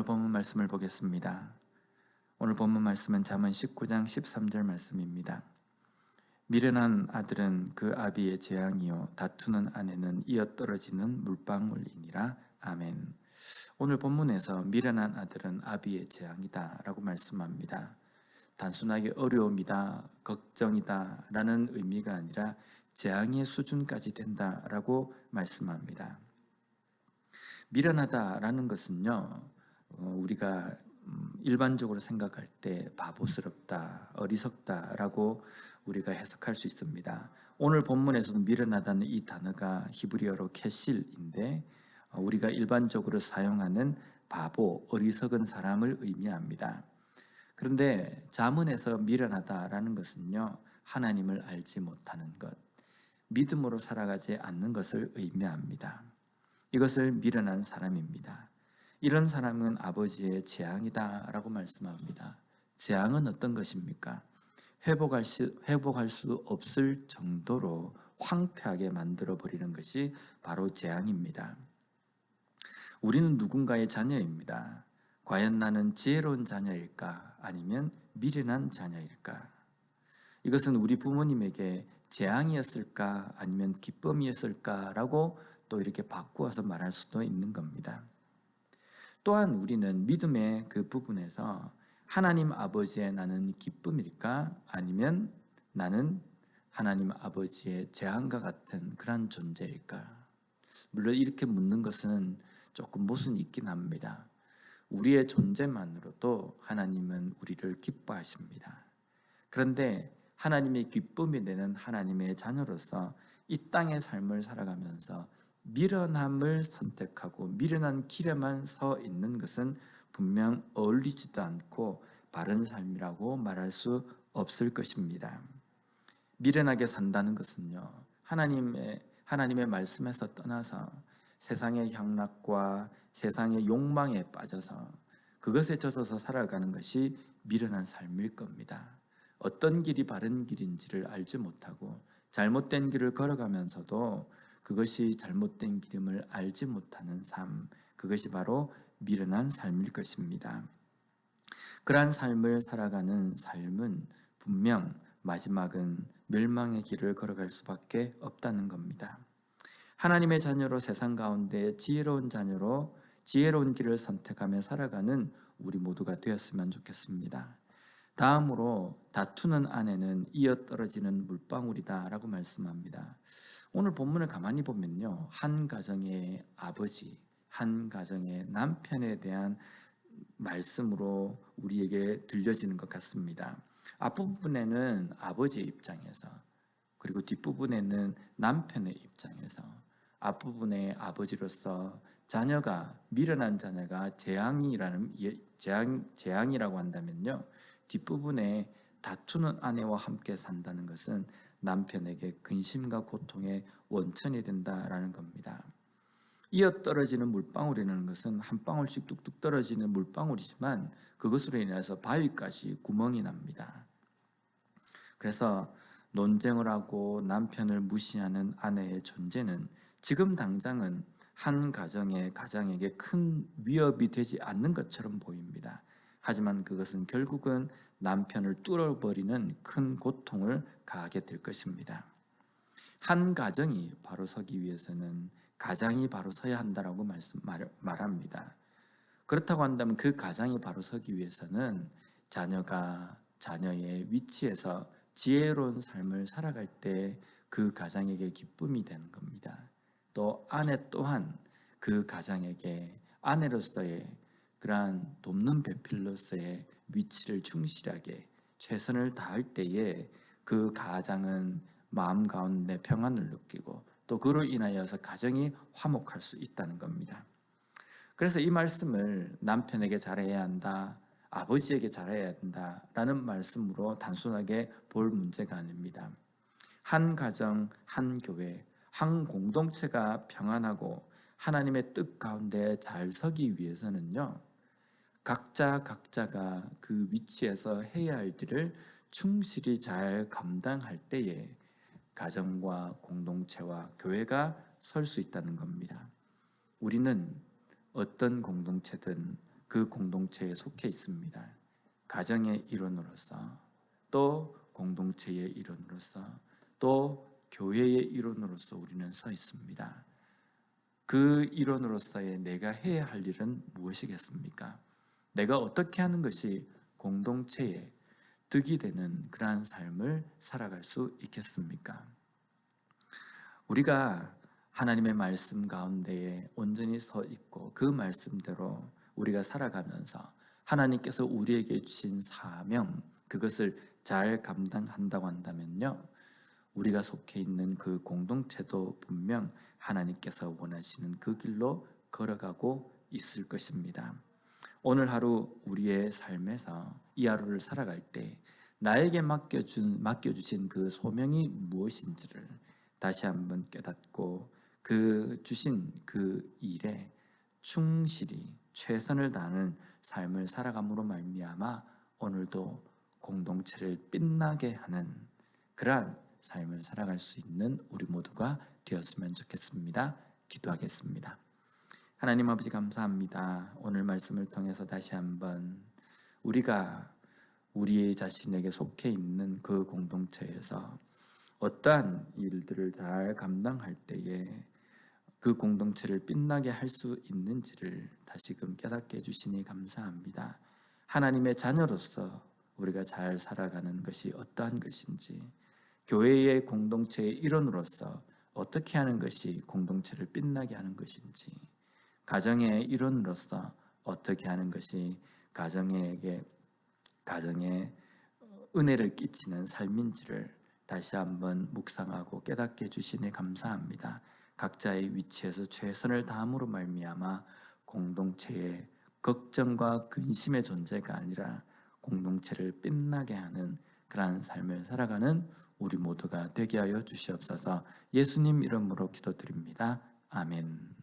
본문 말씀을 보겠습니다. 오늘 본문 말씀은 잠언 19장 13절 말씀입니다. 미련한 아들은 그 아비의 재앙이요 다투는 아내는 이어떨어지는 물방울이니라. 아멘. 오늘 본문에서 미련한 아들은 아비의 재앙이다 라고 말씀합니다. 단순하게 어려움이다, 걱정이다 라는 의미가 아니라 재앙의 수준까지 된다라고 말씀합니다. 미련하다라는 것은요, 우리가 일반적으로 생각할 때 바보스럽다, 어리석다라고 우리가 해석할 수 있습니다. 오늘 본문에서도 미련하다는 이 단어가 히브리어로 캐실인데 우리가 일반적으로 사용하는 바보, 어리석은 사람을 의미합니다. 그런데 잠언에서 미련하다라는 것은요, 하나님을 알지 못하는 것, 믿음으로 살아가지 않는 것을 의미합니다. 이것을 미련한 사람입니다. 이런 사람은 아버지의 재앙이다 라고 말씀합니다. 재앙은 어떤 것입니까? 회복할 수 없을 정도로 황폐하게 만들어버리는 것이 바로 재앙입니다. 우리는 누군가의 자녀입니다. 과연 나는 지혜로운 자녀일까? 아니면 미련한 자녀일까? 이것은 우리 부모님에게 재앙이었을까? 아니면 기쁨이었을까? 라고 또 이렇게 바꾸어서 말할 수도 있는 겁니다. 또한 우리는 믿음의 그 부분에서 하나님 아버지의 나는 기쁨일까? 아니면 나는 하나님 아버지의 재앙과 같은 그런 존재일까? 물론 이렇게 묻는 것은 조금 모순이 있긴 합니다. 우리의 존재만으로도 하나님은 우리를 기뻐하십니다. 그런데 하나님의 기쁨이 되는 하나님의 자녀로서 이 땅의 삶을 살아가면서 미련함을 선택하고 미련한 길에만 서 있는 것은 분명 어울리지도 않고 바른 삶이라고 말할 수 없을 것입니다. 미련하게 산다는 것은요, 하나님의 말씀에서 떠나서 세상의 향락과 세상의 욕망에 빠져서 그것에 젖어서 살아가는 것이 미련한 삶일 겁니다. 어떤 길이 바른 길인지를 알지 못하고 잘못된 길을 걸어가면서도 그것이 잘못된 길임을 알지 못하는 삶, 그것이 바로 미련한 삶일 것입니다. 그러한 삶을 살아가는 삶은 분명 마지막은 멸망의 길을 걸어갈 수밖에 없다는 겁니다. 하나님의 자녀로 세상 가운데 지혜로운 자녀로 지혜로운 길을 선택하며 살아가는 우리 모두가 되었으면 좋겠습니다. 다음으로 다투는 아내는 이어떨어지는 물방울이다 라고 말씀합니다. 오늘 본문을 가만히 보면요, 한 가정의 아버지, 한 가정의 남편에 대한 말씀으로 우리에게 들려지는 것 같습니다. 앞부분에는 아버지의 입장에서, 그리고 뒷부분에는 남편의 입장에서, 앞부분의 아버지로서 미련한 자녀가 재앙이라고 한다면요, 뒷부분에 다투는 아내와 함께 산다는 것은 남편에게 근심과 고통의 원천이 된다라는 겁니다. 이어떨어지는 물방울이라는 것은 한 방울씩 뚝뚝 떨어지는 물방울이지만 그것으로 인해서 바위까지 구멍이 납니다. 그래서 논쟁을 하고 남편을 무시하는 아내의 존재는 지금 당장은 한 가장에게 큰 위협이 되지 않는 것처럼 보입니다. 하지만 그것은 결국은 남편을 뚫어버리는 큰 고통을 가하게 될 것입니다. 한 가정이 바로 서기 위해서는 가장이 바로 서야 한다라고 말합니다. 그렇다고 한다면 그 가장이 바로 서기 위해서는 자녀가 자녀의 위치에서 지혜로운 삶을 살아갈 때 그 가장에게 기쁨이 되는 겁니다. 또 아내 또한 그 가장에게 아내로서의 그러한 돕는 배필로서의 위치를 충실하게 최선을 다할 때에 그 가장은 마음 가운데 평안을 느끼고 또 그로 인하여서 가정이 화목할 수 있다는 겁니다. 그래서 이 말씀을 남편에게 잘해야 한다, 아버지에게 잘해야 한다라는 말씀으로 단순하게 볼 문제가 아닙니다. 한 가정, 한 교회, 한 공동체가 평안하고 하나님의 뜻 가운데 잘 서기 위해서는요, 각자가 그 위치에서 해야 할 일을 충실히 잘 감당할 때에 가정과 공동체와 교회가 설 수 있다는 겁니다. 우리는 어떤 공동체든 그 공동체에 속해 있습니다. 가정의 일원으로서, 또 공동체의 일원으로서, 또 교회의 일원으로서 우리는 서 있습니다. 그 일원으로서의 내가 해야 할 일은 무엇이겠습니까? 내가 어떻게 하는 것이 공동체에 득이 되는 그러한 삶을 살아갈 수 있겠습니까? 우리가 하나님의 말씀 가운데에 온전히 서 있고 그 말씀대로 우리가 살아가면서 하나님께서 우리에게 주신 사명, 그것을 잘 감당한다고 한다면요, 우리가 속해 있는 그 공동체도 분명 하나님께서 원하시는 그 길로 걸어가고 있을 것입니다. 오늘 하루 우리의 삶에서 이 하루를 살아갈 때 나에게 맡겨주신 그 소명이 무엇인지를 다시 한번 깨닫고 그 주신 그 일에 충실히 최선을 다하는 삶을 살아감으로 말미암아 오늘도 공동체를 빛나게 하는 그러한 삶을 살아갈 수 있는 우리 모두가 되었으면 좋겠습니다. 기도하겠습니다. 하나님 아버지 감사합니다. 오늘 말씀을 통해서 다시 한번 우리가 우리 자신에게 속해 있는 그 공동체에서 어떠한 일들을 잘 감당할 때에 그 공동체를 빛나게 할 수 있는지를 다시금 깨닫게 해주시니 감사합니다. 하나님의 자녀로서 우리가 잘 살아가는 것이 어떠한 것인지, 교회의 공동체의 일원으로서 어떻게 하는 것이 공동체를 빛나게 하는 것인지, 가정의 일원으로서 어떻게 하는 것이 가정에 은혜를 끼치는 삶인지를 다시 한번 묵상하고 깨닫게 해주시니 감사합니다. 각자의 위치에서 최선을 다함으로 말미암아 공동체의 걱정과 근심의 존재가 아니라 공동체를 빛나게 하는 그러한 삶을 살아가는 우리 모두가 되게 하여 주시옵소서. 예수님 이름으로 기도드립니다. 아멘.